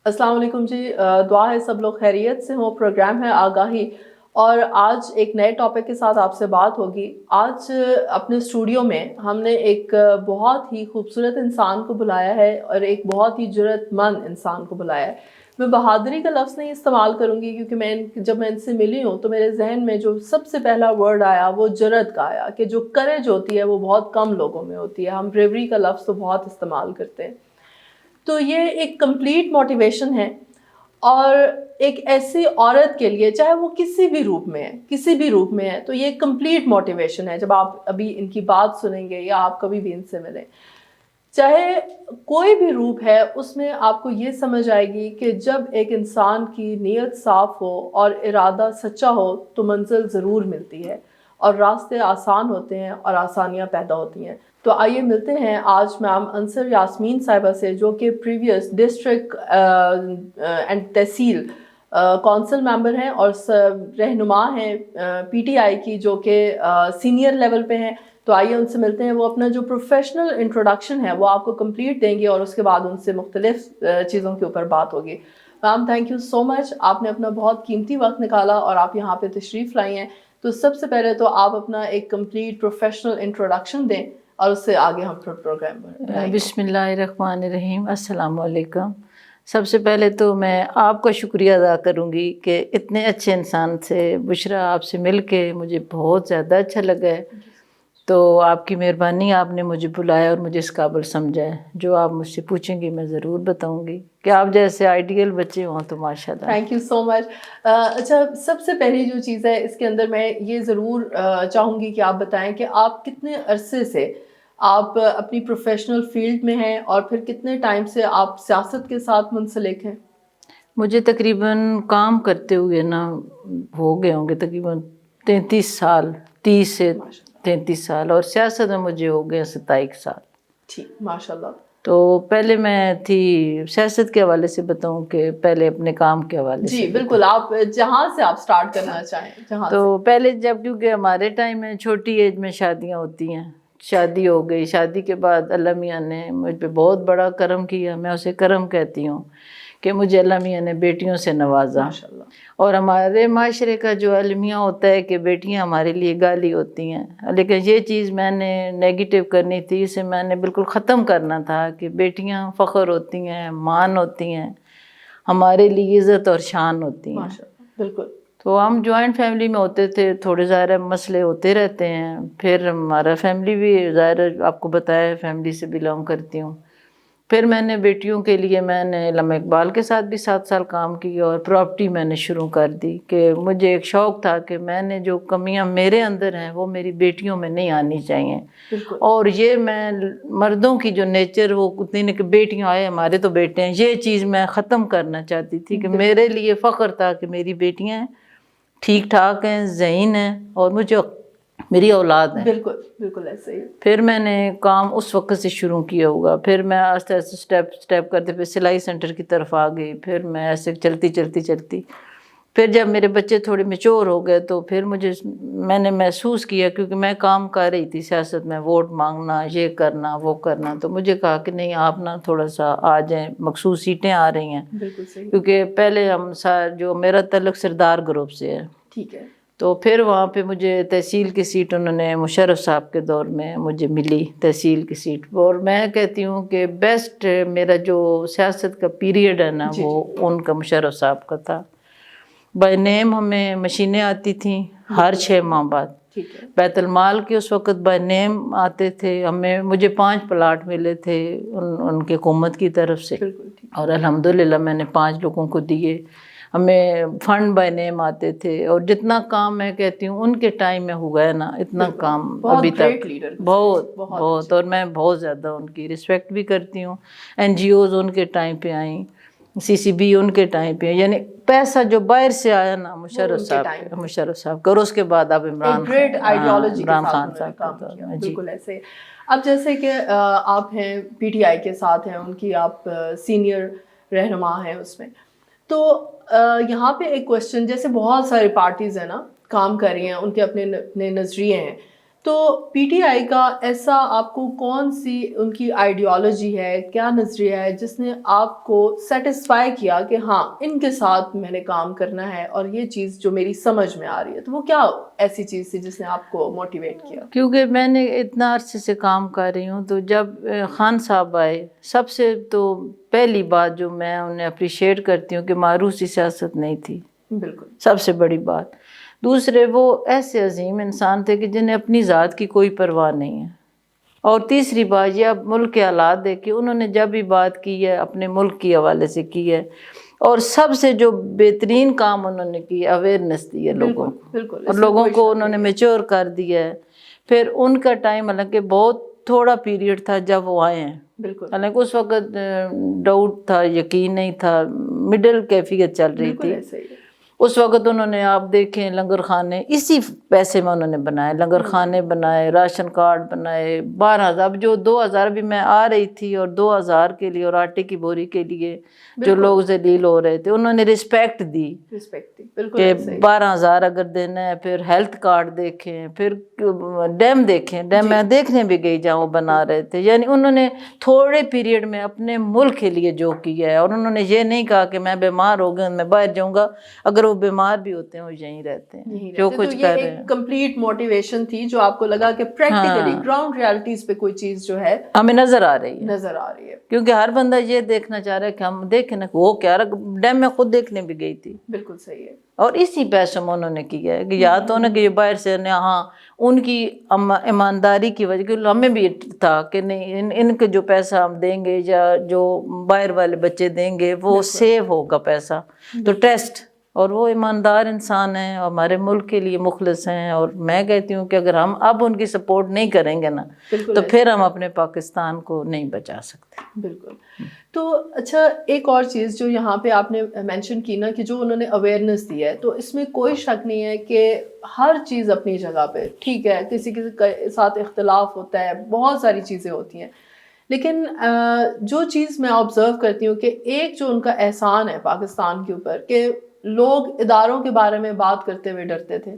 السلام علیکم جی، دعا ہے سب لوگ خیریت سے ہوں. پروگرام ہے آگاہی، اور آج ایک نئے ٹاپک کے ساتھ آپ سے بات ہوگی. آج اپنے اسٹوڈیو میں ہم نے ایک بہت ہی خوبصورت انسان کو بلایا ہے اور ایک بہت ہی جرأت مند انسان کو بلایا ہے. میں بہادری کا لفظ نہیں استعمال کروں گی کیونکہ جب میں ان سے ملی ہوں تو میرے ذہن میں جو سب سے پہلا ورڈ آیا وہ جرأت کا آیا، کہ جو کریج ہوتی ہے وہ بہت کم لوگوں میں ہوتی ہے. ہم بریوری کا لفظ تو بہت استعمال کرتے ہیں. تو یہ ایک کمپلیٹ موٹیویشن ہے، اور ایک ایسی عورت کے لیے چاہے وہ کسی بھی روپ میں ہے تو یہ ایک کمپلیٹ موٹیویشن ہے. جب آپ ابھی ان کی بات سنیں گے یا آپ کبھی بھی ان سے ملیں، چاہے کوئی بھی روپ ہے، اس میں آپ کو یہ سمجھ آئے گی کہ جب ایک انسان کی نیت صاف ہو اور ارادہ سچا ہو تو منزل ضرور ملتی ہے، اور راستے آسان ہوتے ہیں اور آسانیاں پیدا ہوتی ہیں. تو آئیے ملتے ہیں آج میم انصر یاسمین صاحبہ سے، جو کہ previous district and tehsil council member ہیں اور رہنما ہیں پی ٹی آئی کی، جو کہ سینئر لیول پہ ہیں. تو آئیے ان سے ملتے ہیں. وہ اپنا جو پروفیشنل انٹروڈکشن ہے وہ آپ کو کمپلیٹ دیں گے، اور اس کے بعد ان سے مختلف چیزوں کے اوپر بات ہوگی. میم تھینک یو سو مچ، آپ نے اپنا بہت قیمتی وقت نکالا اور آپ یہاں پہ تشریف لائی ہیں. تو سب سے پہلے تو آپ اپنا ایک کمپلیٹ پروفیشنل انٹروڈکشن دیں اور اس سے آگے ہم پروگرام بنائیں گے. بسم اللہ الرحمن الرحیم. السلام علیکم. سب سے پہلے تو میں آپ کا شکریہ ادا کروں گی کہ اتنے اچھے انسان سے بشرا آپ سے مل کے مجھے بہت زیادہ اچھا لگا ہے. تو آپ کی مہربانی، آپ نے مجھے بلایا اور مجھے اس قابل سمجھا ہے. جو آپ مجھ سے پوچھیں گی میں ضرور بتاؤں گی کہ آپ جیسے آئیڈیل بچے ہوں تو ماشاء اللہ. تھینک یو سو مچ. اچھا، سب سے پہلی جو چیز ہے اس کے اندر میں یہ ضرور چاہوں گی کہ آپ بتائیں کہ آپ کتنے عرصے سے آپ اپنی پروفیشنل فیلڈ میں ہیں، اور پھر کتنے ٹائم سے آپ سیاست کے ساتھ منسلک ہیں؟ مجھے تقریباً کام کرتے ہوئے نا ہو گئے ہوں گے تقریباً 33 سال، 30 سے 33 سال، اور سیاست میں مجھے ہو گئے 27 سال. ٹھیک، ماشاء اللہ. تو پہلے میں تھی سیاست کے حوالے سے بتاؤں کہ پہلے اپنے کام کے حوالے سے؟ جی بالکل، آپ جہاں سے آپ سٹارٹ کرنا چاہیں جہاں سے. تو پہلے جب، کیونکہ ہمارے ٹائم میں چھوٹی ایج میں شادیاں ہوتی ہیں، شادی ہو گئی، شادی کے بعد اللہ میاں نے مجھ پہ بہت بڑا کرم کیا. میں اسے کرم کہتی ہوں کہ مجھے اللہ میاں نے بیٹیوں سے نوازا. ماشاءاللہ. اور ہمارے معاشرے کا جو المیہ ہوتا ہے کہ بیٹیاں ہمارے لیے گالی ہوتی ہیں، لیکن یہ چیز میں نے نیگیٹو کرنی تھی، اسے میں نے بالکل ختم کرنا تھا کہ بیٹیاں فخر ہوتی ہیں، مان ہوتی ہیں، ہمارے لیے عزت اور شان ہوتی ہیں. ماشاءاللہ، بالکل. تو ہم جوائنٹ فیملی میں ہوتے تھے، تھوڑے ظاہر مسئلے ہوتے رہتے ہیں. پھر ہمارا فیملی بھی ظاہر آپ کو بتایا فیملی سے بلانگ کرتی ہوں. پھر میں نے بیٹیوں کے لیے میں نے علامہ اقبال کے ساتھ بھی 7 سال کام کی، اور پراپرٹی میں نے شروع کر دی کہ مجھے ایک شوق تھا کہ میں نے جو کمیاں میرے اندر ہیں وہ میری بیٹیوں میں نہیں آنی چاہیے. اور یہ میں مردوں کی جو نیچر وہ اتنی کہ بیٹیاں آئے ہمارے تو بیٹے ہیں، یہ چیز میں ختم کرنا چاہتی تھی کہ میرے لیے فخر تھا کہ میری بیٹیاں ہیں، ٹھیک ٹھاک ہیں، ذہین ہیں، اور مجھے میری اولاد ہے. بالکل بالکل ایسے ہی. پھر میں نے کام اس وقت سے شروع کیا ہوگا. پھر میں آہستہ آہستہ اسٹیپ کرتے پھر سلائی سینٹر کی طرف آ گئی. پھر میں ایسے چلتی پھر جب میرے بچے تھوڑے میچور ہو گئے تو پھر میں نے محسوس کیا، کیونکہ میں کام کر رہی تھی سیاست میں، ووٹ مانگنا، یہ کرنا وہ کرنا، تو مجھے کہا کہ نہیں آپ نا تھوڑا سا آ جائیں، مخصوص سیٹیں آ رہی ہیں. بالکل صحیح. کیونکہ پہلے جو میرا تعلق سردار گروپ سے ہے. ٹھیک ہے. تو پھر وہاں پہ مجھے تحصیل کی سیٹ انہوں نے مشرف صاحب کے دور میں مجھے ملی، تحصیل کی سیٹ. اور میں کہتی ہوں کہ بیسٹ میرا جو سیاست کا پیریڈ ہے نا وہ ان کا مشرف صاحب کا تھا. بائی نیم ہمیں مشینیں آتی تھیں ہر 6 ماہ بعد. بیت المال کے اس وقت بائی نیم آتے تھے. مجھے 5 پلاٹ ملے تھے ان کے حکومت کی طرف سے، اور الحمدللہ میں نے 5 لوگوں کو دیے. ہمیں فنڈ بائی نیم آتے تھے، اور جتنا کام میں کہتی ہوں ان کے ٹائم میں ہوا ہے نا اتنا کام ابھی تک بہت. اور میں بہت زیادہ ان کی رسپیکٹ بھی کرتی ہوں. NGOز ان کے ٹائم پہ آئیں، CCB ان کے ٹائم پہ، یعنی پیسہ جو باہر سے آیا نا مشرف صاحب کا، اور اس کے بعد اب عمران خان صاحب کا دور میں. بالکل ایسے. اب جیسے کہ آپ ہیں PTI کے ساتھ ہیں، ان کی آپ سینئر رہنما ہیں اس میں، تو یہاں پہ ایک کوشچن، جیسے بہت ساری پارٹیز ہیں نا کام کر رہی ہیں، ان کے اپنے نظریے ہیں، تو پی ٹی آئی کا ایسا آپ کو کون سی ان کی آئیڈیالوجی ہے, کیا نظریہ ہے جس نے آپ کو سیٹسفائی کیا کہ ہاں ان کے ساتھ میں نے کام کرنا ہے اور یہ چیز جو میری سمجھ میں آ رہی ہے, تو وہ کیا ایسی چیز تھی جس نے آپ کو موٹیویٹ کیا؟ کیونکہ میں نے اتنا عرصے سے کام کر رہی ہوں, تو جب خان صاحب آئے, سب سے تو پہلی بات جو میں انہیں اپریشیٹ کرتی ہوں کہ معروضی سیاست نہیں تھی, بالکل سب سے بڑی بات. دوسرے وہ ایسے عظیم انسان تھے کہ جنہیں اپنی ذات کی کوئی پرواہ نہیں ہے. اور تیسری بات یہ, اب ملک کے حالات دیکھیں, انہوں نے جب بھی بات کی ہے اپنے ملک کی حوالے سے کی ہے, اور سب سے جو بہترین کام انہوں نے کی, اویئرنیس دی ہے لوگوں کو, بالکل, اور لوگوں کو انہوں نے میچور کر دیا ہے. پھر ان کا ٹائم حالانکہ بہت تھوڑا پیریڈ تھا جب وہ آئے ہیں, بالکل حالانکہ اس وقت ڈاؤٹ تھا, یقین نہیں تھا, مڈل کیفیت چل رہی تھی. ایسا ہی ہے. اس وقت انہوں نے, آپ دیکھیں, لنگر خانے اسی پیسے میں انہوں نے بنائے, لنگر خانے بنائے, راشن کارڈ بنائے, 12,000. اب جو 2,000 بھی میں آ رہی تھی, اور 2,000 کے لیے اور آٹے کی بوری کے لیے جو لوگ ذلیل ہو رہے تھے, انہوں نے رسپیکٹ دی کہ 12,000 اگر دینا ہے. پھر ہیلتھ کارڈ دیکھیں, پھر ڈیم دیکھیں, ڈیم میں دیکھنے بھی گئی جہاں وہ بنا رہے تھے. یعنی انہوں نے تھوڑے پیریڈ میں اپنے ملک کے لیے جو کیا ہے, اور انہوں نے یہ نہیں کہا کہ میں بیمار ہو گیا میں باہر جاؤں گا. اگر وہ بیمار بھی ہوتے ہیں وہ یہیں رہتے ہیں جو کچھ کر رہے ہیں. کمپلیٹ موٹیویشن تھی جو آپ کو لگا کہ پریکٹیکلی گراؤنڈ ریالٹیز پہ کوئی چیز جو ہے ہمیں نظر آ رہی ہے, کیونکہ ہر بندہ یہ دیکھنا چاہ رہا ہے کہ ہم دیکھیں نا وہ کیا رہا. ڈیم میں خود دیکھنے بھی گئی تھی. بالکل صحیح ہے. اور اسی پیسوں میں انہوں نے کیا ہے کہ یا تو کہ یہ باہر سے, ہاں ان کی ایمانداری کی وجہ, کہ ہمیں بھی تھا کہ نہیں ان کے جو پیسہ ہم دیں گے یا جو باہر والے بچے دیں گے وہ سیو ہوگا پیسا, تو ٹیسٹ. اور وہ ایماندار انسان ہیں, اور ہمارے ملک کے لیے مخلص ہیں. اور میں کہتی ہوں کہ اگر ہم اب ان کی سپورٹ نہیں کریں گے نا, تو پھر ہم اپنے پاکستان کو نہیں بچا سکتے. بالکل. تو اچھا, ایک اور چیز جو یہاں پہ آپ نے مینشن کی نا کہ جو انہوں نے اویئرنیس دی ہے, تو اس میں کوئی شک نہیں ہے کہ ہر چیز اپنی جگہ پہ ٹھیک ہے, کسی کے ساتھ اختلاف ہوتا ہے, بہت ساری چیزیں ہوتی ہیں, لیکن جو چیز میں آبزرو کرتی ہوں کہ ایک جو ان کا احسان ہے پاکستان کے اوپر, کہ لوگ اداروں کے بارے میں بات کرتے ہوئے ڈرتے تھے,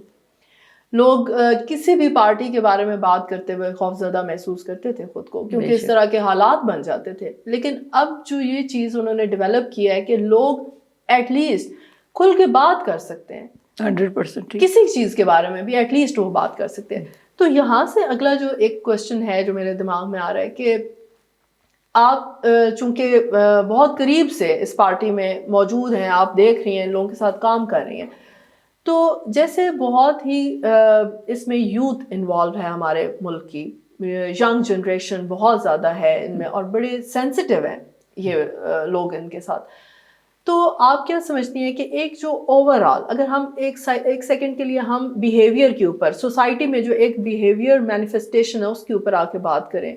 لوگ کسی بھی پارٹی کے بارے میں بات کرتے ہوئے خوفزدہ محسوس کرتے تھے خود کو, کیونکہ اس طرح کے حالات بن جاتے تھے. لیکن اب جو یہ چیز انہوں نے ڈیولپ کیا ہے کہ لوگ ایٹ لیسٹ کھل کے بات کر سکتے ہیں, 100% کسی چیز کے بارے میں بھی ایٹ لیسٹ وہ بات کر سکتے ہیں. تو یہاں سے اگلا جو ایک کوشچن ہے جو میرے دماغ میں آ رہا ہے کہ آپ چونکہ بہت قریب سے اس پارٹی میں موجود ہیں, آپ دیکھ رہی ہیں, لوگوں کے ساتھ کام کر رہی ہیں, تو جیسے بہت ہی اس میں یوتھ انوالو ہے ہمارے ملک کی, ینگ جنریشن بہت زیادہ ہے ان میں, اور بڑے سینسٹیو ہیں یہ لوگ ان کے ساتھ. تو آپ کیا سمجھتی ہیں کہ ایک جو اوور آل, اگر ہم ایک سیکنڈ کے لیے ہم بیہیویئر کے اوپر, سوسائٹی میں جو ایک بیہیویئر مینیفیسٹیشن ہے اس کے اوپر آ کے بات کریں,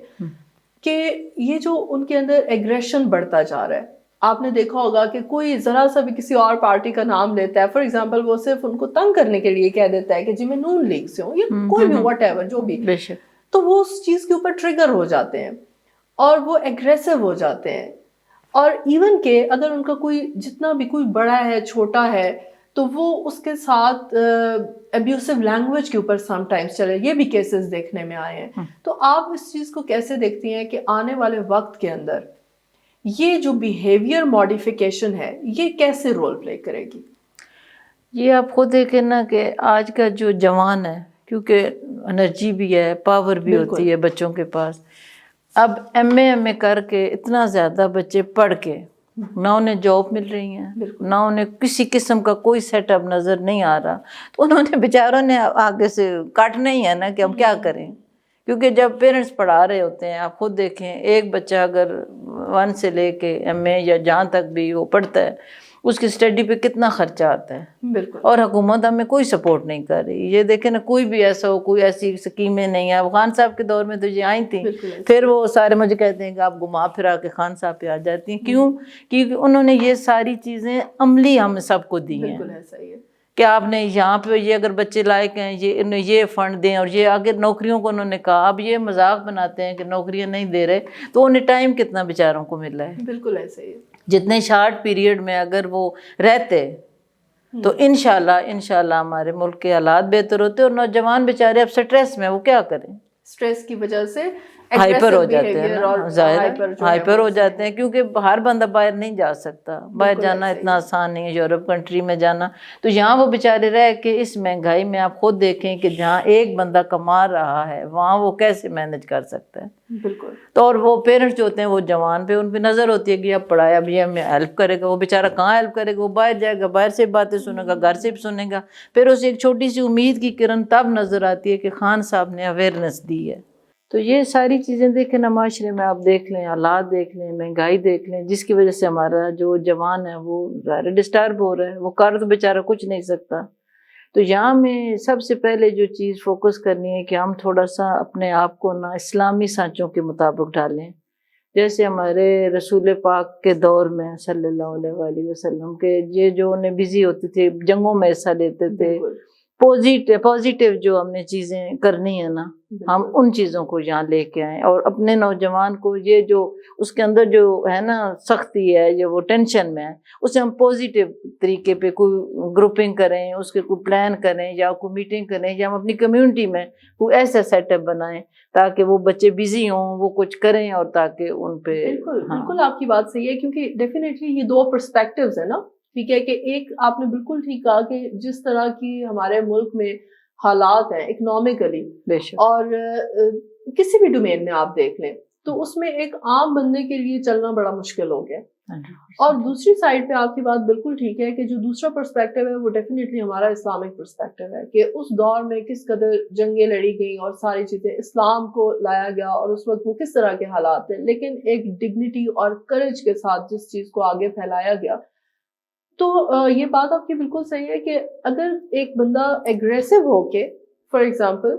کہ یہ جو ان کے اندر ایگریشن بڑھتا جا رہا ہے, آپ نے دیکھا ہوگا کہ کوئی ذرا سا بھی کسی اور پارٹی کا نام لیتا ہے, فار ایگزامپل وہ صرف ان کو تنگ کرنے کے لیے کہہ دیتا ہے کہ جی میں نون لیگ سے ہوں, یا کوئی بھی واٹ ایور جو بھی, تو وہ اس چیز کے اوپر ٹریگر ہو جاتے ہیں اور وہ ایگریسو ہو جاتے ہیں. اور ایون کہ اگر ان کا کوئی جتنا بھی کوئی بڑا ہے چھوٹا ہے, تو وہ اس کے ساتھ ابیوسو لینگویج کے اوپر سم ٹائمز چلے, یہ بھی کیسز دیکھنے میں آئے ہیں. تو آپ اس چیز کو کیسے دیکھتی ہیں کہ آنے والے وقت کے اندر یہ جو بیہیویئر ماڈیفیکیشن ہے یہ کیسے رول پلے کرے گی؟ یہ آپ خود دیکھیں نا کہ آج کا جو جوان ہے, کیونکہ انرجی بھی ہے, پاور بھی ہوتی ہے بچوں کے پاس, اب ایم اے کر کے اتنا زیادہ بچے پڑھ کے نہ انہیں جاب مل رہی ہیں, نہ انہیں کسی قسم کا کوئی سیٹ اپ نظر نہیں آ رہا, تو انہوں نے بیچاروں نے آگے سے کاٹنا ہی ہے نا کہ ہم کیا کریں. کیونکہ جب پیرنٹس پڑھا رہے ہوتے ہیں, آپ خود دیکھیں, ایک بچہ اگر 1 سے لے کے ایم اے یا جہاں تک بھی وہ پڑھتا ہے, اس کی اسٹڈی پہ کتنا خرچہ آتا ہے, اور حکومت ہمیں کوئی سپورٹ نہیں کر رہی. یہ دیکھیں نا, کوئی بھی ایسا ہو, کوئی ایسی اسکیمیں نہیں ہیں. خان صاحب کے دور میں تو یہ آئی تھیں, پھر وہ سارے مجھے کہتے ہیں کہ آپ گھما پھرا کے خان صاحب پہ آ جاتی ہیں. کیوں؟ کیونکہ انہوں نے یہ ساری چیزیں عملی ہم سب کو دی ہیں کہ آپ نے یہاں پہ یہ اگر بچے لائق ہیں یہ انہیں یہ فنڈ دیں, اور یہ آگے نوکریوں کو انہوں نے کہا. اب یہ مذاق بناتے ہیں کہ نوکریاں نہیں دے رہے, تو انہیں ٹائم کتنا بیچاروں کو مل رہا ہے. بالکل ایسا ہی ہے. جتنے شارٹ پیریڈ میں اگر وہ رہتے تو انشاءاللہ ہمارے ملک کے حالات بہتر ہوتے ہیں. اور نوجوان بیچارے اب سٹریس میں وہ کیا کریں, اسٹریس کی وجہ سے ہائپر ہو جاتے ہیں نا, ظاہر ہائپر ہو جاتے ہیں, کیونکہ ہر بندہ باہر نہیں جا سکتا, باہر جانا اتنا آسان نہیں ہے یورپ کنٹری میں جانا. تو یہاں وہ بیچارے رہ کے اس مہنگائی میں آپ خود دیکھیں کہ جہاں ایک بندہ کما رہا ہے وہاں وہ کیسے مینج کر سکتا ہے. بالکل. تو اور وہ پیرنٹس جو ہوتے ہیں وہ جوان پہ ان پہ نظر ہوتی ہے کہ اب پڑھایا اب یہ ہمیں ہیلپ کرے گا, وہ بیچارہ کہاں ہیلپ کرے گا, وہ باہر جائے گا, باہر سے باتیں سنے گا, گھر سے بھی سنے گا. پھر اسے ایک چھوٹی سی امید کی کرن تب نظر آتی ہے کہ خان صاحب نے اویئرنیس دی ہے. تو یہ ساری چیزیں دیکھیں نا معاشرے میں, آپ دیکھ لیں حالات دیکھ لیں, مہنگائی دیکھ لیں, جس کی وجہ سے ہمارا جو جوان ہے وہ ظاہر ڈسٹرب ہو رہا ہے, وہ کر تو بیچارہ کچھ نہیں سکتا. تو یہاں میں سب سے پہلے جو چیز فوکس کرنی ہے کہ ہم تھوڑا سا اپنے آپ کو نا اسلامی سانچوں کے مطابق ڈالیں. جیسے ہمارے رسول پاک کے دور میں صلی اللہ علیہ وآلہ وسلم کے یہ جو انہیں بزی ہوتے تھے, جنگوں میں حصہ لیتے تھے, پازیٹیو جو ہم نے چیزیں کرنی ہے نا, ہم ان چیزوں کو یہاں لے کے آئیں. اور اپنے نوجوان کو یہ جو اس کے اندر جو ہے نا سختی ہے, یہ وہ ٹینشن میں ہے, اسے ہم پازیٹیو طریقے پہ کوئی گروپنگ کریں, اس کے کوئی پلان کریں, یا کوئی میٹنگ کریں, یا ہم اپنی کمیونٹی میں کوئی ایسا سیٹ اپ بنائیں تاکہ وہ بچے بزی ہوں, وہ کچھ کریں, اور تاکہ ان پہ. بالکل آپ کی بات صحیح ہے, کیونکہ ڈیفینیٹلی یہ دو پرسپیکٹیوز ہیں نا, ٹھیک ہے, کہ ایک آپ نے بالکل ٹھیک کہا کہ جس طرح کی ہمارے ملک میں حالات ہیں اکنامکلی, اور کسی بھی ڈومین میں آپ دیکھ لیں, تو اس میں ایک عام بندے کے لیے چلنا بڑا مشکل ہو گیا. اور دوسری سائڈ پہ آپ کی بات بالکل ٹھیک ہے کہ جو دوسرا پرسپیکٹیو ہے وہ ڈیفینیٹلی ہمارا اسلامک پرسپیکٹیو ہے, کہ اس دور میں کس قدر جنگیں لڑی گئیں اور ساری چیزیں اسلام کو لایا گیا, اور اس وقت وہ کس طرح کے حالات تھے, لیکن ایک ڈگنیٹی اور کریج کے ساتھ جس چیز کو آگے پھیلایا گیا. تو یہ بات آپ کی بالکل صحیح ہے کہ اگر ایک بندہ ایگریسو ہو کے, فار ایگزامپل,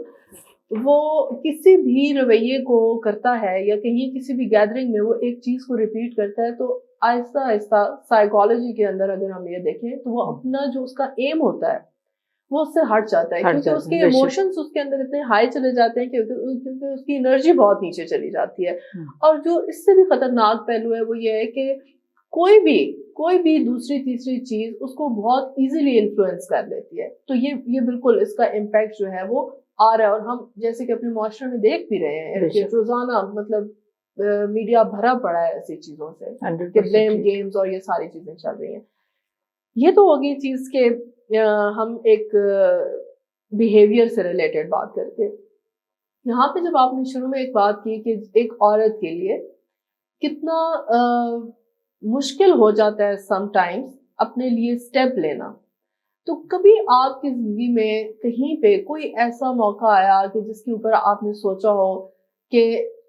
وہ کسی بھی رویے کو کرتا ہے یا کہیں کسی بھی گیدرنگ میں وہ ایک چیز کو ریپیٹ کرتا ہے, تو آہستہ آہستہ سائیکالوجی کے اندر اگر ہم یہ دیکھیں تو وہ اپنا جو اس کا ایم ہوتا ہے وہ اس سے ہٹ جاتا ہے, کیونکہ اس کے ایموشنز اس کے اندر اتنے ہائی چلے جاتے ہیں کیونکہ اس کی انرجی بہت نیچے چلی جاتی ہے. اور جو اس سے بھی خطرناک پہلو ہے وہ یہ ہے کہ کوئی بھی دوسری تیسری چیز اس کو بہت ایزیلی انفلوئنس کر لیتی ہے. تو یہ بالکل اس کا امپیکٹ جو ہے وہ آ رہا ہے, اور ہم جیسے کہ اپنے معاشرے میں دیکھ بھی رہے ہیں کہ روزانہ مطلب میڈیا بھرا پڑا ہے ایسی چیزوں سے کہ بلیم گیمز اور یہ ساری چیزیں چل رہی ہیں. یہ تو ہوگی چیز کہ ہم ایک بیہیویئر سے ریلیٹڈ بات کرتے. یہاں پہ جب آپ نے شروع میں ایک بات کی کہ ایک عورت کے لیے کتنا مشکل ہو جاتا ہے سم ٹائمز اپنے لیے اسٹیپ لینا, تو کبھی آپ کی زندگی میں کہیں پہ کوئی ایسا موقع آیا کہ جس کے اوپر آپ نے سوچا ہو کہ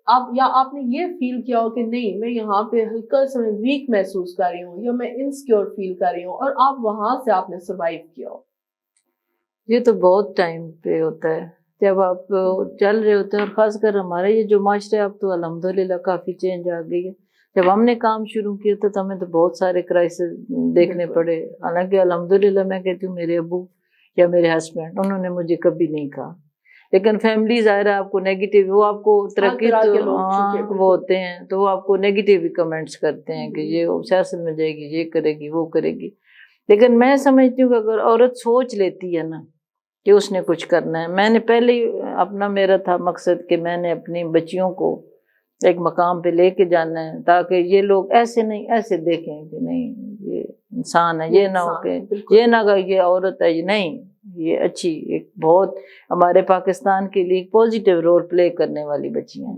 آپ نے یہ فیل کیا ہو کہ نہیں میں یہاں پہ ہلکا سا ویک محسوس کر رہی ہوں یا میں انسیکیور فیل کر رہی ہوں, اور آپ وہاں سے آپ نے سروائیو کیا ہو؟ یہ تو بہت ٹائم پہ ہوتا ہے جب آپ چل رہے ہوتے ہیں, اور خاص کر ہمارا یہ جو معاشرہ اب تو الحمدللہ کافی چینج آ گئی ہے. جب ہم نے کام شروع کیا تھا تو ہمیں تو بہت سارے کرائسس دیکھنے پڑے, حالانکہ الحمدللہ میں کہتی ہوں میرے ابو یا میرے ہسبینڈ انہوں نے مجھے کبھی نہیں کہا, لیکن فیملی ظاہر ہے آپ کو نیگیٹو, وہ آپ کو ترقی تو وہ ہوتے ہیں تو وہ آپ کو نیگیٹو کمنٹس کرتے ہیں کہ یہ سیاست میں جائے گی, یہ کرے گی, وہ کرے گی. لیکن میں سمجھتی ہوں کہ اگر عورت سوچ لیتی ہے نا کہ اس نے کچھ کرنا ہے, میں نے پہلے اپنا میرا تھا مقصد کہ میں نے اپنی بچیوں کو ایک مقام پہ لے کے جانا ہے تاکہ یہ لوگ ایسے نہیں ایسے دیکھیں کہ نہیں یہ انسان ہے, یہ نہ ہو کہ یہ نہ کہ یہ عورت ہے, یہ نہیں, یہ اچھی ایک بہت ہمارے پاکستان کے لیے پازیٹیو رول پلے کرنے والی بچی ہیں.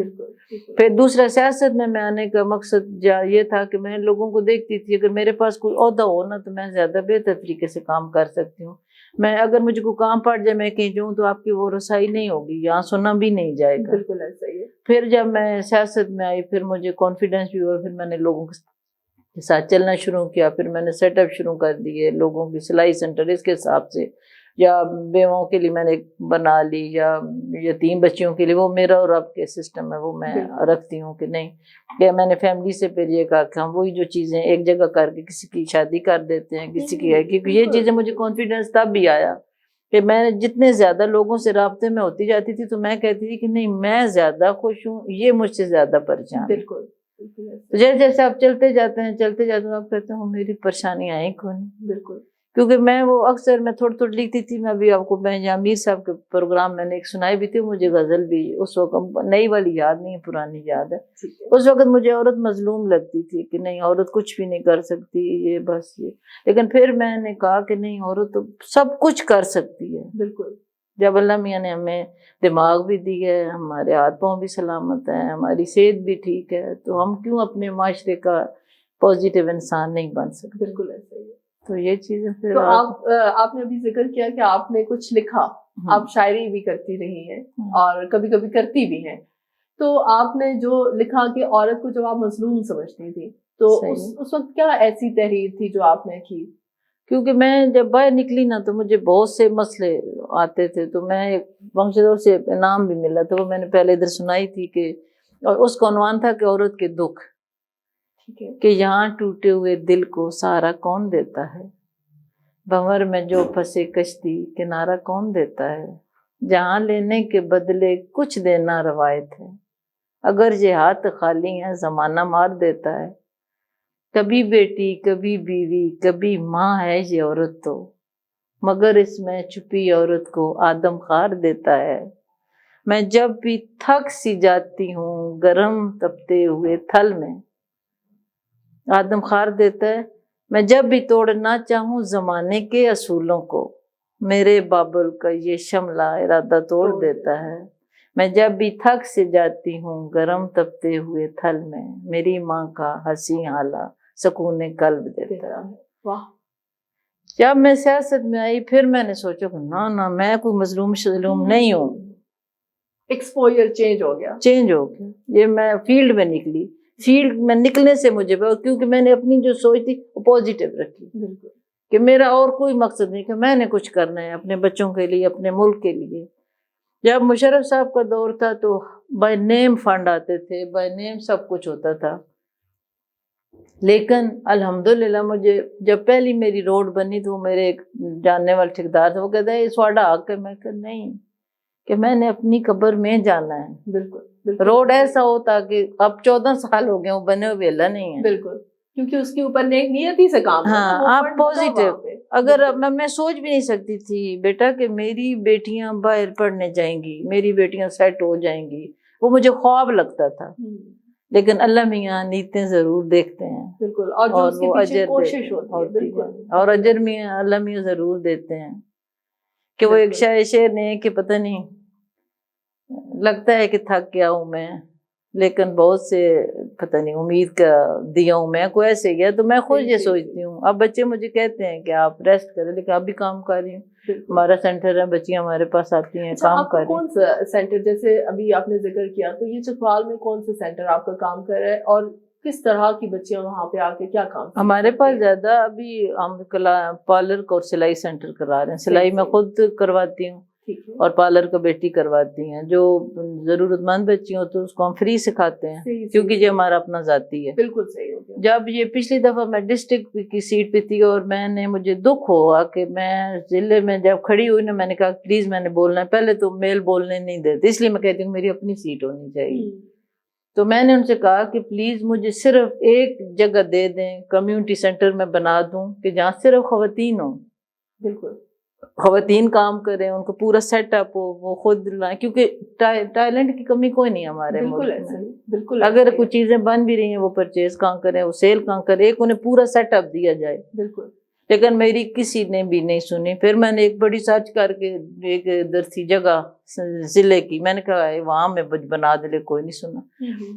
پھر دوسرا سیاست میں آنے کا مقصد یہ تھا کہ میں لوگوں کو دیکھتی تھی اگر میرے پاس کوئی عہدہ ہو نا تو میں زیادہ بہتر طریقے سے کام کر سکتی ہوں. میں اگر مجھے کوئی کام پڑ جائے میں کہیں جاؤں تو آپ کی وہ رسائی نہیں ہوگی, یہاں سنا بھی نہیں جائے گا. بالکل ایسا ہی ہے. پھر جب میں سیاست میں آئی پھر مجھے کانفیڈینس بھی ہوا, پھر میں نے لوگوں کے ساتھ چلنا شروع کیا, پھر میں نے سیٹ اپ شروع کر دیے لوگوں کی سلائی سینٹر اس کے حساب سے, یا بیواؤں کے لیے میں نے بنا لی, یا یتیم بچیوں کے لیے, وہ میرا اور آپ کے سسٹم ہے وہ میں رکھتی ہوں کہ نہیں کہ میں نے فیملی سے پھر یہ کہا کہ ہم وہی جو چیزیں ایک جگہ کر کے کسی کی شادی کر دیتے ہیں کسی کی ہے, کیونکہ یہ چیزیں مجھے کانفیڈینس تب بھی آیا کہ میں جتنے زیادہ لوگوں سے رابطے میں ہوتی جاتی تھی تو میں کہتی تھی کہ نہیں میں زیادہ خوش ہوں, یہ مجھ سے زیادہ پریشان. بالکل جیسے جیسے آپ چلتے جاتے ہیں آپ کہتے ہیں میری پریشانی آئی کون. بالکل کیونکہ میں وہ اکثر میں تھوڑی تھوڑی لکھتی تھی. میں ابھی آپ کو میں جہاں میر صاحب کے پروگرام میں نے ایک سنائی بھی تھی, مجھے غزل بھی اس وقت نئی والی یاد نہیں ہے, پرانی یاد ہے. اس وقت مجھے عورت مظلوم لگتی تھی کہ نہیں عورت کچھ بھی نہیں کر سکتی, یہ بس یہ. لیکن پھر میں نے کہا کہ نہیں, عورت تو سب کچھ کر سکتی ہے. بالکل. جب اللہ میاں نے ہمیں دماغ بھی دی ہے, ہمارے ہاتھ پاؤں بھی سلامت ہیں, ہماری صحت بھی ٹھیک ہے, تو ہم کیوں اپنے معاشرے کا پازیٹیو انسان نہیں بن سکتے؟ بالکل ایسا ہی ہے. تو یہ چیزیں پھر تو آپ نے ابھی ذکر کیا کہ آپ نے کچھ لکھا, آپ شاعری بھی کرتی رہی ہیں اور کبھی کبھی کرتی بھی ہیں. تو آپ نے جو لکھا کہ عورت کو جب آپ مظلوم سمجھتی تھی, تو اس وقت کیا ایسی تحریر تھی جو آپ نے کی؟ کیونکہ میں جب باہر نکلی نا تو مجھے بہت سے مسئلے آتے تھے. تو میں ایک فنکشن سے انعام بھی ملا, تو وہ میں نے پہلے ادھر سنائی تھی کہ, اور اس کا عنوان تھا کہ عورت کے دکھ, کہ یہاں ٹوٹے ہوئے دل کو سہارا کون دیتا ہے, بھنور میں جو پھنسے کشتی کنارہ کون دیتا ہے, جہاں لینے کے بدلے کچھ دینا روایت ہے, اگر یہ ہاتھ خالی ہیں زمانہ مار دیتا ہے, کبھی بیٹی کبھی بیوی کبھی ماں ہے یہ عورت تو, مگر اس میں چھپی عورت کو آدم خار دیتا ہے. میں جب بھی تھک سی جاتی ہوں گرم تپتے ہوئے تھل میں, آدم خار دیتا ہے. میں جب بھی توڑنا چاہوں زمانے کے اصولوں کو, میرے بابل کا یہ شملہ ارادہ توڑ دیتا ہے. میں جب بھی تھک سے جاتی ہوں گرم تپتے ہوئے تھل میں, میری ماں کا حسین حالہ سکون قلب دیتا ہے. واہ. جب میں سیاست میں آئی پھر میں نے سوچا کہ نہ میں کوئی مظلوم نہیں ہوں. ایکسپوجر چینج ہو گیا. یہ میں فیلڈ میں نکلی. فیلڈ میں نکلنے سے مجھے کیونکہ میں نے اپنی جو سوچ تھی وہ پازیٹیو رکھی, کہ میرا اور کوئی مقصد نہیں, کہ میں نے کچھ کرنا ہے اپنے بچوں کے لیے, اپنے ملک کے لیے. جب مشرف صاحب کا دور تھا تو بائی نیم فنڈ آتے تھے, بائی نیم سب کچھ ہوتا تھا. لیکن الحمدللہ مجھے جب پہلی میری روڈ بنی تو میرے ایک جاننے والے ٹھیکیدار تھے, وہ کہتے ہیں اس واڈا حق ہے. میں کہ نہیں, کہ میں نے اپنی قبر میں جانا ہے. بالکل. روڈ ایسا ہوتا کہ اب 14 سال ہو گئے وہ بنے ہوئے ویلا نہیں ہے. بالکل, کیونکہ اس کے اوپر نیک نیتی سے کام. ہاں, آپ پازیٹیو. اگر میں سوچ بھی نہیں سکتی تھی بیٹا کہ میری بیٹیاں باہر پڑھنے جائیں گی, میری بیٹیاں سیٹ ہو جائیں گی, وہ مجھے خواب لگتا تھا. لیکن اللہ میاں نیتیں ضرور دیکھتے ہیں. بالکل. اور جو اس کے پیچھے کوشش ہوتی ہے, اور اجر میاں اللہ میاں ضرور دیتے ہیں. کہ وہ ایک شعر نے کہ پتہ نہیں لگتا ہے کہ تھک گیا ہوں میں, لیکن بہت سے پتہ نہیں امید کا دیا ہوں میں, کوئی ایسے گیا. تو میں خود یہ سوچتی ہوں, اب بچے مجھے کہتے ہیں کہ آپ ریسٹ کریں, لیکن اب بھی کام کر رہی ہوں. ہمارا سینٹر ہے, بچیاں ہمارے پاس آتی ہیں, کام کر رہی ہیں. کون سا سینٹر, جیسے ابھی آپ نے ذکر کیا, تو یہ چکوال میں کون سا سینٹر آپ کا کام کر رہا ہے, اور کس طرح کی بچیاں وہاں پہ آ کے کیا کام؟ ہمارے پاس زیادہ ابھی ہم پارلر اور سلائی سینٹر کرا رہے ہیں. سلائی میں خود کرواتی ہوں, اور پارلر کا بیٹی کرواتی ہیں. جو ضرورت مند بچی ہوں تو اس کو ہم فری سکھاتے ہیں, کیونکہ یہ ہمارا اپنا ذاتی ہے. بالکل صحیح ہو گیا. جب یہ پچھلی دفعہ میں ڈسٹرکٹ کی سیٹ پہ تھی, اور میں نے مجھے دکھ ہوا کہ میں ضلع میں جب کھڑی ہوئی نا, میں نے کہا پلیز میں نے بولنا ہے. پہلے تو میل بولنے نہیں دیتے, اس لیے میں کہتی ہوں میری اپنی سیٹ ہونی چاہیے. تو میں نے ان سے کہا کہ پلیز مجھے صرف ایک جگہ دے دیں, کمیونٹی سینٹر میں بنا دوں کہ جہاں صرف خواتین ہوں. بالکل. خواتین کام کریں, ان کو پورا سیٹ اپ ہو, وہ خود لائیں, کیونکہ ٹیلنٹ کی کمی کوئی نہیں ہمارے ملک میں. بالکل. اگر کچھ چیزیں بن بھی رہی ہیں وہ پرچیز کہاں کریں, وہ سیل کہاں کریں, ایک انہیں پورا سیٹ اپ دیا جائے. بالکل. لیکن میری کسی نے بھی نہیں سنی. پھر میں نے ایک بڑی سرچ کر کے ایک درسی جگہ ضلع کی, میں نے کہا وہاں میں بنا دے, کوئی نہیں سنا.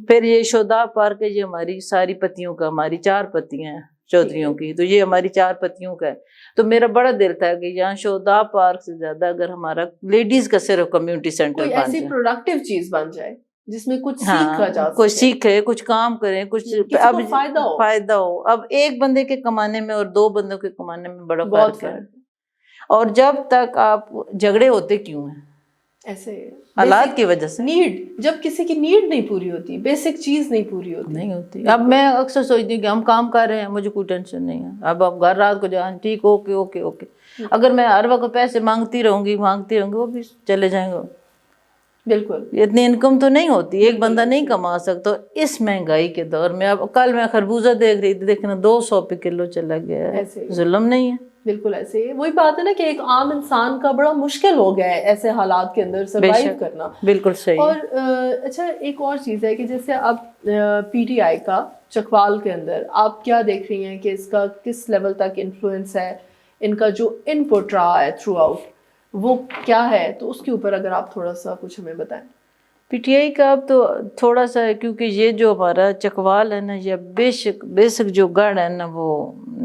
پھر یہ یشودا پارک ہے, یہ ہماری ساری پتیوں کا, ہماری 4 پتیاں ہیں چودھریوں کی, تو یہ ہماری 4 پتیوں کا ہے. تو میرا بڑا دل تھا کہ یہاں یشودا پارک سے زیادہ اگر ہمارا لیڈیز کا صرف کمیونٹی سینٹر بن جائے, ایسی پروڈکٹیو چیز بن جائے جس میں کچھ سیکھا جا سکے, کچھ سیکھے, کچھ کام کریں, کچھ اب فائدہ ہو. اب ایک بندے کے کمانے میں اور 2 بندوں کے کمانے میں بڑا فرق ہے. اور جب تک آپ جھگڑے ہوتے کیوں ہیں؟ ایسے حالات کی وجہ سے. نیڈ, جب کسی کی نیڈ نہیں پوری ہوتی, بیسک چیز نہیں پوری ہوتی. اب میں اکثر سوچتی ہوں کہ ہم کام کر رہے ہیں, مجھے کوئی ٹینشن نہیں ہے. اب گھر رات کو جان ٹھیک, اوکے اوکے اوکے. اگر میں ہر وقت پیسے مانگتی رہوں گی وہ بھی چلے جائیں گے. بالکل. اتنی انکم تو نہیں ہوتی, ایک بندہ نہیں کما سکتا اس مہنگائی کے دور میں. اب کل میں خربوزہ دیکھ رہی تھی, دیکھنا 200 روپے کلو چلا گیا ہے. ظلم نہیں ہے؟ بالکل ایسے ہی وہی بات ہے نا کہ ایک عام انسان کا بڑا مشکل ہو گیا ہے ایسے حالات کے اندر سروائیو کرنا. بالکل صحیح. اور اچھا ایک اور چیز ہے کہ جیسے اب پی ٹی آئی کا چکوال کے اندر آپ کیا دیکھ رہی ہیں کہ اس کا کس لیول تک انفلوئنس ہے, ان کا جو ان پٹ رہا ہے تھرو آؤٹ وہ کیا ہے, تو اس کے اوپر اگر آپ تھوڑا سا کچھ ہمیں بتائیں. پی ٹی آئی کا اب تو تھوڑا سا ہے کیونکہ یہ جو ہمارا چکوال ہے نا یہ بیسک جو گڑھ ہے نا وہ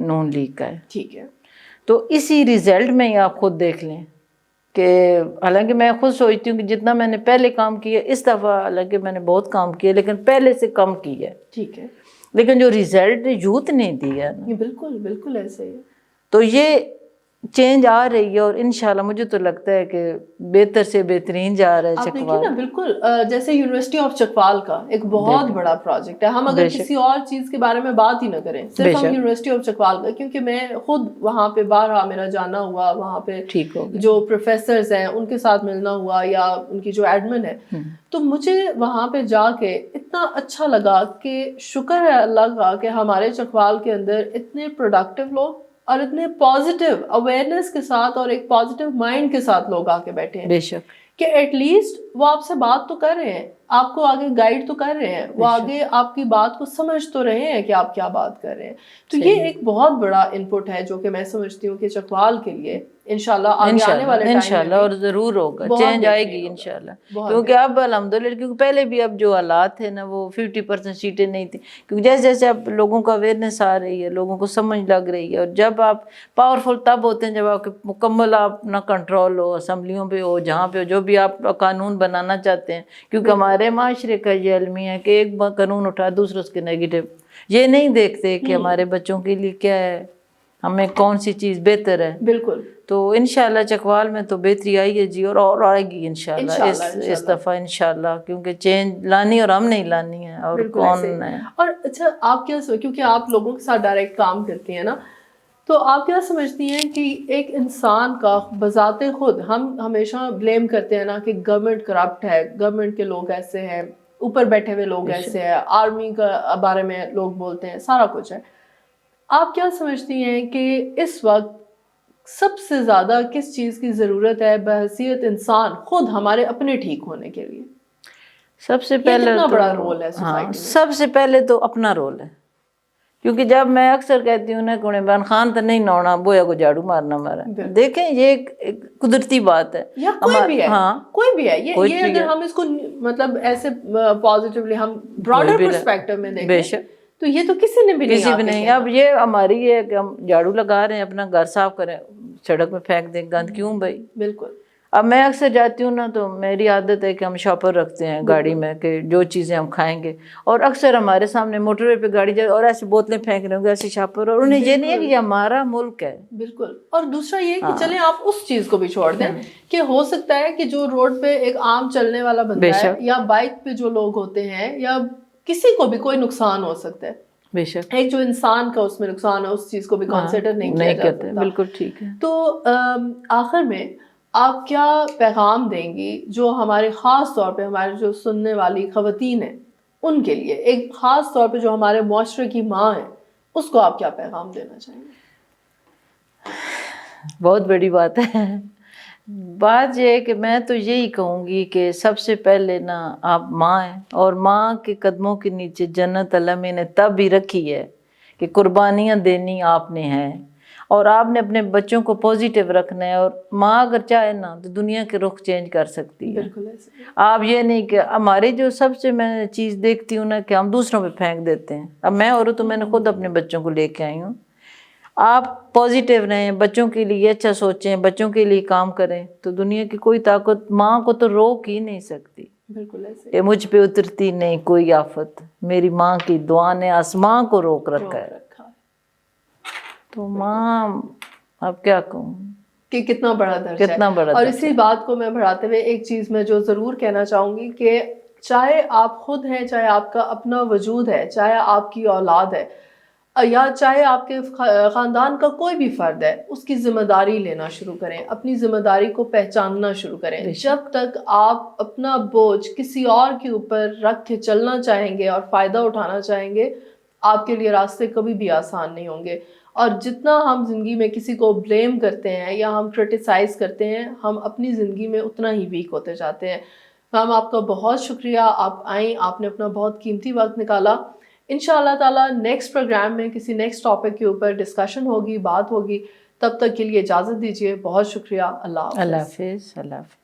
نون لیگ کا ہے. ٹھیک ہے. تو اسی رزلٹ میں ہی آپ خود دیکھ لیں کہ حالانکہ میں خود سوچتی ہوں کہ جتنا میں نے پہلے کام کیا اس دفعہ حالانکہ میں نے بہت کام کیا لیکن پہلے سے کم کیا ہے. ٹھیک ہے. لیکن جو رزلٹ یوتھ نے دیا نا بالکل بالکل ایسے ہی. تو یہ چینج آ رہی ہے اور انشاءاللہ مجھے تو لگتا ہے کہ بہتر سے بہترین جا رہا ہے آپ دیکھیں چکوال. نا بالکل جیسے یونیورسٹی آف چکوال کا ایک بہت بڑا پروجیکٹ ہے. ہم اگر کسی اور چیز کے بارے میں بات ہی نہ کریں صرف ہم یونیورسٹی آف چکوال کا, کیونکہ میں خود وہاں پہ بارہا میرا جانا ہوا, وہاں پہ جو پروفیسرز ہیں ان کے ساتھ ملنا ہوا یا ان کی جو ایڈمن ہے, تو مجھے وہاں پہ جا کے اتنا اچھا لگا کہ شکر ہے اللہ کا کہ ہمارے چکوال کے اندر اتنے پروڈکٹیو لوگ اور اتنے پازیٹیو اویئرنیس کے ساتھ اور ایک پازیٹیو مائنڈ کے ساتھ لوگ آ کے بیٹھے ہیں. بے شک کہ ایٹ لیسٹ وہ آپ سے بات تو کر رہے ہیں, آپ کو آگے گائیڈ تو کر رہے ہیں, وہ آگے آپ کی بات کو سمجھ تو رہے ہیں کہ آپ کیا بات کر رہے ہیں. تو یہ ایک بہت بڑا ان پٹ ہے جو کہ میں سمجھتی ہوں کہ چکوال کے لیے انشاءاللہ آگے آنے والے ٹائم انشاءاللہ اور ضرور ہوگا, چینج آئے گی انشاءاللہ. کیونکہ اب الحمدللہ کیونکہ پہلے بھی اب جو حالات تھے نا وہ 50% سیٹیں نہیں تھیں, کیونکہ جیسے جیسے اب لوگوں کا اویئرنیس آ رہی ہے, لوگوں کو سمجھ لگ رہی ہے, اور جب آپ پاورفل تب ہوتے ہیں جب آپ کے مکمل اپنا کنٹرول ہو, اسمبلیوں پہ ہو, جہاں پہ ہو, جو بھی آپ قانون بنانا چاہتے ہیں. کیونکہ ہمارے معاشرے کا یہ المیہ ہے کہ ایک قانون اٹھا دوسرے اس کے نیگیٹو, یہ نہیں دیکھتے کہ ہمارے بچوں کے لیے کیا ہے, ہمیں کون سی چیز بہتر ہے. بالکل. تو انشاءاللہ چکوال میں تو بہتری آئی ہے جی, اور آئے گی انشاءاللہ اس دفعہ انشاءاللہ, کیونکہ چینج لانی اور ہم نہیں لانی ہے اور کون ہے. اور اچھا آپ کیا کیونکہ آپ لوگوں کے ساتھ ڈائریکٹ کام کرتی ہیں نا, تو آپ کیا سمجھتی ہیں کہ ایک انسان کا بذات خود, ہم ہمیشہ بلیم کرتے ہیں نا کہ گورنمنٹ کرپٹ ہے, گورنمنٹ کے لوگ ایسے ہیں, اوپر بیٹھے ہوئے لوگ ایسے ہیں, آرمی کا بارے میں لوگ بولتے ہیں, سارا کچھ ہے. آپ کیا سمجھتی ہیں کہ اس وقت سب سے زیادہ کس چیز کی ضرورت ہے بحیثیت انسان خود ہمارے اپنے ٹھیک ہونے کے لیے؟ سب سے پہلے کتنا بڑا رول ہے سوسائٹی میں؟ سب سے پہلے تو اپنا رول ہے. کیونکہ جب میں اکثر کہتی ہوں نا کہ عمران خان تو نہیں نونا بویا کو جھاڑو مارنا مارا, دیکھیں یہ ایک قدرتی بات ہے. یا کوئی بھی ہے, کوئی بھی ہے, یہ اگر ہم اس کو مطلب ایسے پازیٹیولی ہم براڈر پرسپیکٹو میں دیکھیں تو یہ تو کسی نے بھی نہیں. اب یہ ہماری یہ کہ ہم جھاڑو لگا رہے ہیں, اپنا گھر صاف کریں, سڑک میں پھینک دیں گند کیوں بھائی. بالکل. اب میں اکثر جاتی ہوں نا تو میری عادت ہے کہ ہم شاپر رکھتے ہیں گاڑی میں کہ جو چیزیں ہم کھائیں گے, اور اکثر ہمارے سامنے موٹر وے پہ گاڑی جائے اور ایسی بوتلیں پھینک رہے ہوں گے, ایسے شاپر, اور انہیں یہ نہیں ہے کہ یہ ہمارا ملک ہے. بالکل. اور دوسرا یہ کہ چلیں آپ اس چیز کو بھی چھوڑ دیں کہ ہو سکتا ہے کہ جو روڈ پہ ایک عام چلنے والا بندہ ہے یا بائک پہ جو لوگ ہوتے ہیں یا کسی کو بھی کوئی نقصان ہو سکتا ہے, بے شک ایک جو انسان کا اس میں نقصان ہے اس چیز کو بھی کنسیڈر نہیں کیا جا سکتا. بالکل ٹھیک ہے. تو آخر میں آپ کیا پیغام دیں گی جو ہمارے خاص طور پہ ہمارے جو سننے والی خواتین ہیں ان کے لیے, ایک خاص طور پہ جو ہمارے معاشرے کی ماں ہیں, اس کو آپ کیا پیغام دینا چاہیں گے؟ بہت بڑی بات ہے. بات یہ ہے کہ میں تو یہی کہوں گی کہ سب سے پہلے نا آپ ماں ہیں, اور ماں کے قدموں کے نیچے جنت اللہ میں نے تب بھی رکھی ہے کہ قربانیاں دینی آپ نے ہیں, اور آپ نے اپنے بچوں کو پازیٹیو رکھنا ہے, اور ماں اگر چاہے نا تو دنیا کے رخ چینج کر سکتی ہے. آپ یہ نہیں کہ ہماری جو سب سے میں چیز دیکھتی ہوں نا کہ ہم دوسروں پہ پھینک دیتے ہیں. اب میں اور تو میں نے خود اپنے بچوں کو لے کے آئی ہوں. آپ پازیٹیو رہیں, بچوں کے لیے اچھا سوچیں, بچوں کے لیے کام کریں, تو دنیا کی کوئی طاقت ماں کو تو روک ہی نہیں سکتی. بالکل ایسے کہ مجھ پہ اترتی نہیں کوئی آفت, میری ماں کی دعا نے آسمان کو روک رکھا ہے. تو ماں اب کیا کہوں کہ کتنا بڑا درجہ ہے. اور اسی بات کو میں بڑھاتے ہوئے ایک چیز میں جو ضرور کہنا چاہوں گی کہ چاہے آپ خود ہیں, چاہے آپ کا اپنا وجود ہے, چاہے آپ کی اولاد ہے, یا چاہے آپ کے خاندان کا کوئی بھی فرد ہے, اس کی ذمہ داری لینا شروع کریں, اپنی ذمہ داری کو پہچاننا شروع کریں. جب تک آپ اپنا بوجھ کسی اور کے اوپر رکھ کے چلنا چاہیں گے اور فائدہ اٹھانا چاہیں گے, آپ کے لیے راستے کبھی بھی آسان نہیں ہوں گے. اور جتنا ہم زندگی میں کسی کو بلیم کرتے ہیں یا ہم کرٹیسائز کرتے ہیں، ہم اپنی زندگی میں اتنا ہی ویک ہوتے جاتے ہیں. میم آپ کا بہت شکریہ، آپ آئیں، آپ نے اپنا بہت قیمتی وقت نکالا. انشاءاللہ تعالیٰ نیکسٹ پروگرام میں کسی نیکسٹ ٹاپک کے اوپر ڈسکشن ہوگی، بات ہوگی. تب تک کے لیے اجازت دیجیے. بہت شکریہ. اللہ حافظ. اللہ حافظ. اللہ حافظ.